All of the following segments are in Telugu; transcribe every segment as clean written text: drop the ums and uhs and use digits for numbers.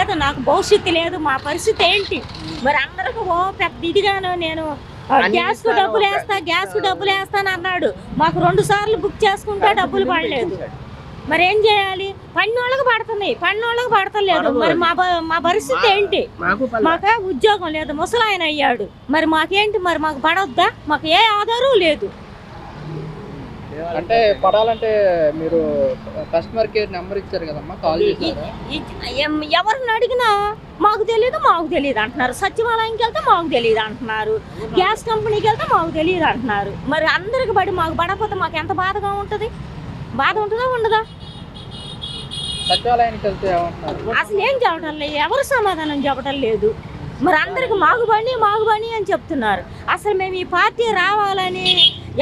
లేదు, నాకు భవిష్యత్తు లేదు, మా పరిస్థితి ఏంటి? మరి అందరికి ఓ పెద్ద ఇదిగాను నేను గ్యాస్కు డబ్బులు వేస్తాను అన్నాడు. మాకు 2 సార్లు బుక్ చేసుకుంటే డబ్బులు పడలేదు. మరి ఏం చేయాలి? పన్నోళ్ళకి పడతలేదు. మరి మా పరిస్థితి ఏంటి? మాకు ఉద్యోగం లేదు, ముసలాయన అయ్యాడు. మరి మాకేంటి? మరి మాకు పడొద్దా? మాకు ఏ ఆధారం లేదు. అంటే పడాలంటే మీరు కస్టమర్ కేర్ నెంబర్ ఇచ్చారు కదమ్మా, కాల్ చేశారా? ఎవరిని అడిగినా మాకు తెలియదు అంటున్నారు. సచివాలయంకి వెళ్తే మాకు తెలియదు అంటున్నారు. గ్యాస్ కంపెనీకి వెళ్తే మాకు తెలియదు అంటున్నారు. మరి అందరికి పడి మాకు పడకపోతే మాకు ఎంత బాధగా ఉంటుంది? బాధ ఉంటుందా ఉండదా? సచివాలయానికి వెళ్తే ఏమంటున్నారు? అసలు ఏం చెప్పడం లేదు, ఎవరు సమాధానం చెప్పడం లేదు. మరి అందరికి మాకు బండి అని చెప్తున్నారు. అసలు మేము ఈ పార్టీ రావాలని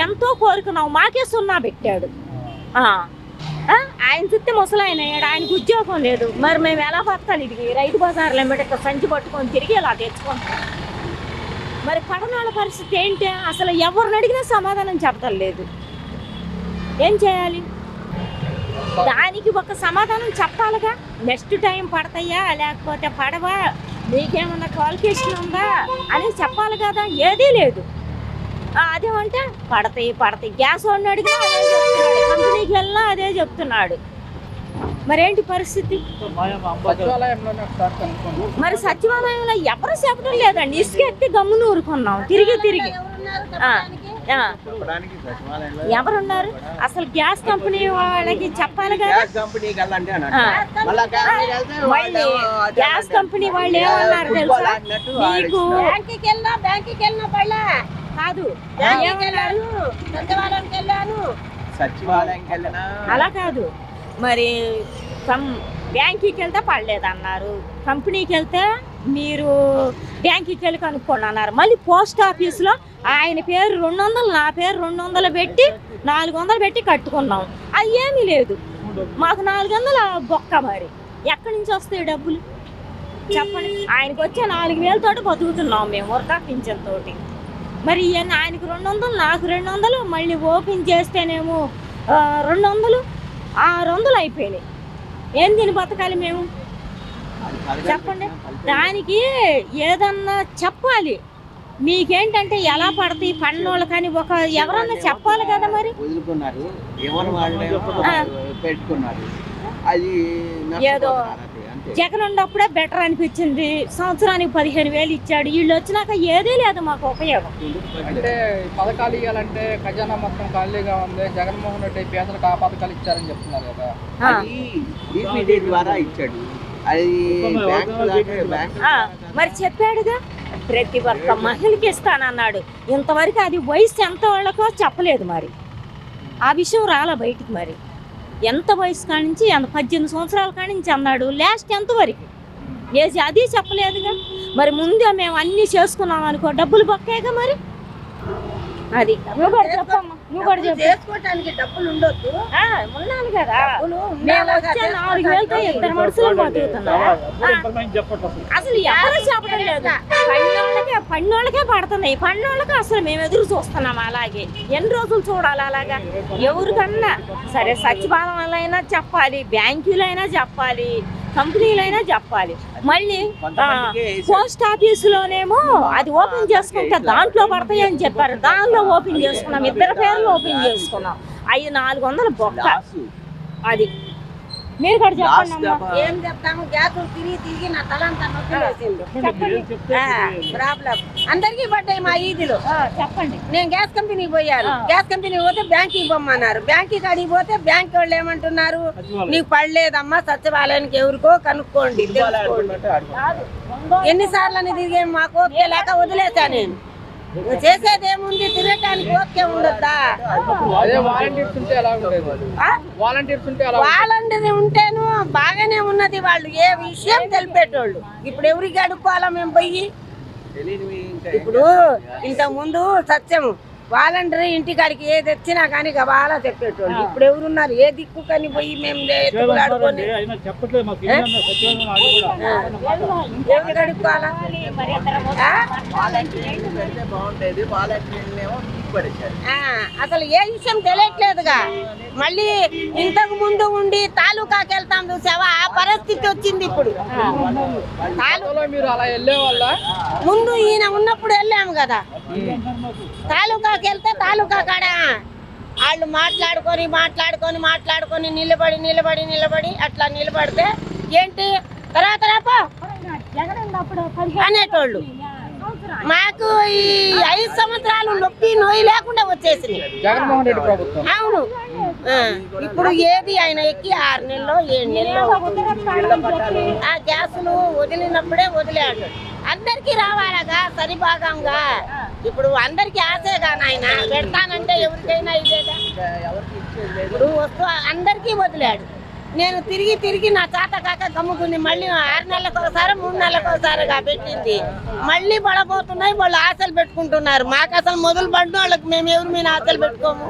ఎంతో కోరుకున్నాం. మాకే 0 పెట్టాడు. ఆయన చుట్టే ముసలాయన అయ్యాడు, ఆయనకు ఉద్యోగం లేదు. మరి మేము ఎలా బతకాలి? ఇది రైతు బజార్లో ఇక్కడ సంచి పట్టుకొని తిరిగి ఇలా తెచ్చుకుంటాం. మరి పడనాళ్ళ పరిస్థితి ఏంటి? అసలు ఎవరిని అడిగినా సమాధానం చెప్పడం లేదు. ఏం చేయాలి? దానికి ఒక సమాధానం చెప్పాలిగా. నెక్స్ట్ టైం పడతాయా లేకపోతే పడవా, నీకేమన్నా క్వాలిఫికేషన్ ఉందా అని చెప్పాలి కదా. ఏదీ లేదు. అదేమంటే పడతాయి. గ్యాస్ వాడిని అడిగినా అదే చెప్తున్నాడు, కంపెనీకి వెళ్ళినా అదే చెప్తున్నాడు. మరేంటి పరిస్థితి? మరి సచివాలయంలో ఎవరు చెప్పడం లేదండి. ఇసుక ఎత్తి గమ్మును ఊరుకున్నాం తిరిగి. ఎవరున్నారు? అసలు గ్యాస్ కంపెనీ వాళ్ళకి చెప్పాలి కదా. మళ్ళీ గ్యాస్ కంపెనీ వాళ్ళు ఏమన్నారు తెలుసా? మీకు కాదు అలా కాదు. మరి బ్యాంకుకి వెళ్తే పడలేదన్నారు, కంపెనీకి వెళ్తే మీరు బ్యాంకుకి వెళ్ళి కనుక్కోండి అన్నారు. మళ్ళీ పోస్ట్ ఆఫీస్లో ఆయన పేరు 200, నా పేరు 200 పెట్టి 400 పెట్టి కట్టుకున్నాం. అది ఏమీ లేదు. మాకు 400 బొక్క. మరి ఎక్కడి నుంచి వస్తాయి డబ్బులు చెప్పండి? ఆయనకు వచ్చే 4000 తోటి బతుకుతున్నాం మేము, వృద్ధా పింఛన్ తోటి. మరి ఇవన్నీ ఆయనకు 200, నాకు 200, మళ్ళీ ఓపెన్ చేస్తేనేమో 200, 600 అయిపోయినాయి. ఏం తిని బతకాలి మేము చెప్పండి? దానికి ఏదన్నా చెప్పాలి. మీకేంటంటే ఎలా పడతాయి పన్నోళ్ళు కానీ ఎవరన్నా చెప్పాలి కదా. మరి ఏదో జగన్ ఉన్నప్పుడే బెటర్ అనిపించింది. సంవత్సరానికి 15,000 ఇచ్చాడు. వీళ్ళు వచ్చినాక ఏదీ లేదు మాకు ఉపయోగం. అంటే పథకాలు ఇవ్వాలంటే ఖజానా మొత్తం ఖాళీగా ఉంది. జగన్మోహన్ రెడ్డి పేదలకు ఆ పథకాలు ఇచ్చారని చెప్తున్నారు కదా. మరి చెప్పాడుగా, ప్రతి ఒక్క మహిళకి ఇస్తానన్నాడు. ఇంతవరకు అది వయసు ఎంత వాళ్ళకో చెప్పలేదు. మరి ఆ విషయం రాలా బయటికి. మరి ఎంత వయసు కానించి 18 సంవత్సరాల కానించి అన్నాడు. లాస్ట్ ఎంతవరకు ఏజ్ అది చెప్పలేదుగా. మరి ముందే మేము అన్నీ చేసుకున్నాం అనుకో, డబ్బులు పక్కాయిగా. మరి అది నువ్వు కూడా చేసుకోవడానికి డబ్బులు ఉండొద్దు, ఉన్నాను కదా. మేము వచ్చే 4,000తో 2 మనుషులు బతుకుతున్నారు. అసలు ఎవరు చెప్పడం లేదు. పన్నోళ్ళకే పడుతున్నాయి. పన్నోళ్ళకి అసలు మేము ఎదురు చూస్తున్నాం. అలాగే ఎన్ని రోజులు చూడాలి అలాగా? ఎవరికన్నా సరే సచివాలయాలైనా చెప్పాలి, బ్యాంకులైనా చెప్పాలి, కంపెనీలైనా చెప్పాలి. మళ్ళీ పోస్ట్ ఆఫీసులోనేమో అది ఓపెన్ చేసుకుంటే దాంట్లో పడతాయి అని చెప్పారు. దానిలో ఓపెన్ చేసుకున్నాం, 2 పేర్లు ఓపెన్ చేసుకున్నాం. 400 బొక్క. అది మీరు కూడా చెప్పండి. ఏం చెప్తాము? గ్యాస్ తిరిగి నా తలంతా నొప్పి వేసింది. ప్రాబ్లం అందరికీ పడ్డాయి మా ఈదిలో. చెప్పండి. నేను గ్యాస్ కంపెనీకి పోయాను. గ్యాస్ కంపెనీకి పోతే బ్యాంకుకి పొమ్మన్నారు. బ్యాంకుకి అడిగి పోతే బ్యాంక్ వాళ్ళు ఏమంటున్నారు? నీకు పడలేదమ్మా, సచివాలయానికి ఎవరికో కనుక్కోండి. ఎన్నిసార్లు అని తిరిగి మాకు ఓకే లేక వదిలేసా. నేను చేసేది ఏముంది? తిరగటానికి ఓకే ఉండద్దా? వాలంటీర్ ఉంటేను బాగానే ఉన్నది. వాళ్ళు ఏ విషయం తెలిపేటోళ్ళు. ఇప్పుడు ఎవరికి అడుక్కోవాలా మేము పోయి? ఇప్పుడు ఇంత ముందు సత్యము వాలంటీర్ ఇంటికాడికి ఏది తెచ్చినా కానీ గబాలా చెప్పేటోళ్ళు. ఇప్పుడు ఎవరున్నారు? ఏ దిక్కు కానీ పోయి మేము అడుక్కోవాలి. బాగుండేది. వాలంటీర్లు అసలు ఏ విషయం తెలియట్లేదుగా. మళ్ళీ ఇంతకు ముందు ఉండి తాలూకాకి వెళ్తాం చూసావా, ఆ పరిస్థితి వచ్చింది ఇప్పుడు. మీరు అలా వెళ్ళే వాళ్ళ ముందు ఈయన ఉన్నప్పుడు వెళ్ళాము కదా, తాలూకాకి వెళ్తే తాలూకా కాడ వాళ్ళు మాట్లాడుకొని నిలబడి అట్లా నిలబడితే ఏంటి తర్వాత రాపో అనేటోళ్ళు. మాకు ఈ 5 సంవత్సరాలు నొయ్యి లేకుండా వచ్చేసింది జగన్మోహన్ రెడ్డి ప్రభుత్వం. అవును. ఇప్పుడు ఏది ఆయన ఎక్కి 6 నెలలో 7 నెలలో ఆ గ్యాసులు వదిలినప్పుడే వదిలేడు. అందరికీ రావాలగా సరిభాగంగా. ఇప్పుడు అందరికీ ఆశేగా నాయన, పెడతానంటే ఎవరికైనా ఇదేగా. ఇప్పుడు వస్తూ అందరికీ వదిలాడు. నేను తిరిగి నా చేత కాక గమ్ముకుంది. మళ్ళీ 6 నెలలకు ఒకసారి 3 నెలలకు ఒకసారిగా పెట్టింది. మళ్ళీ పడబోతున్నాయి, వాళ్ళు ఆశలు పెట్టుకుంటున్నారు. మాకు అసలు మొదలు పడిన వాళ్ళకి మేము ఎవరి మీద ఆశలు పెట్టుకోము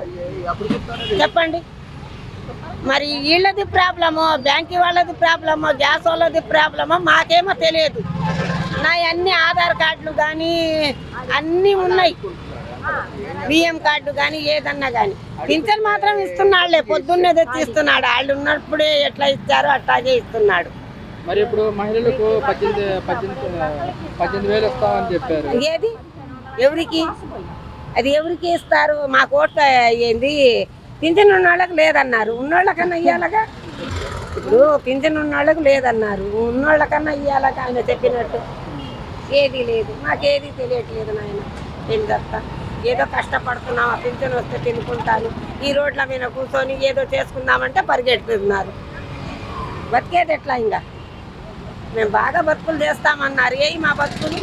చెప్పండి. మరి వీళ్ళది ప్రాబ్లమో, బ్యాంకు వాళ్ళది ప్రాబ్లమో, గ్యాస్ వాళ్ళది ప్రాబ్లమో మాకేమో తెలియదు. నా అన్ని ఆధార్ కార్డులు కానీ అన్నీ ఉన్నాయి, బియ్యం కార్డు కానీ ఏదన్నా కానీ. పింఛన్ మాత్రం ఇస్తున్నాడులే, పొద్దున్నే తెచ్చి ఇస్తున్నాడు. వాళ్ళు ఉన్నప్పుడే ఎట్లా ఇచ్చారో అట్లాగే ఇస్తున్నాడు. మరి ఇప్పుడు మహిళలకు 18,000 ఇస్తామని చెప్పారు. ఏది ఎవరికి, అది ఎవరికి ఇస్తారు? మాకు ఓటు ఏంది, పింఛన్ ఉన్న వాళ్ళకి లేదన్నారు, ఉన్నోళ్ళకన్నా ఇయ్యాలగా. ఇప్పుడు పింఛన్ ఉన్న వాళ్ళకి లేదన్నారు, ఉన్నోళ్ళకన్నా ఇయ్యాలగా ఆయన చెప్పినట్టు. ఏది లేదు, మాకేది తెలియట్లేదు నాయన. ఏంటంతా ఏదో కష్టపడుతున్నామా, పింఛన్ వస్తే తినుకుంటాను, ఈ రోడ్ల మీద కూర్చొని ఏదో చేసుకుందామంటే పరిగెడుతున్నారు. బతికేది ఎట్లా? ఇంకా మేము బాగా బతుకులు చేస్తామన్నారు, మా బతుకులు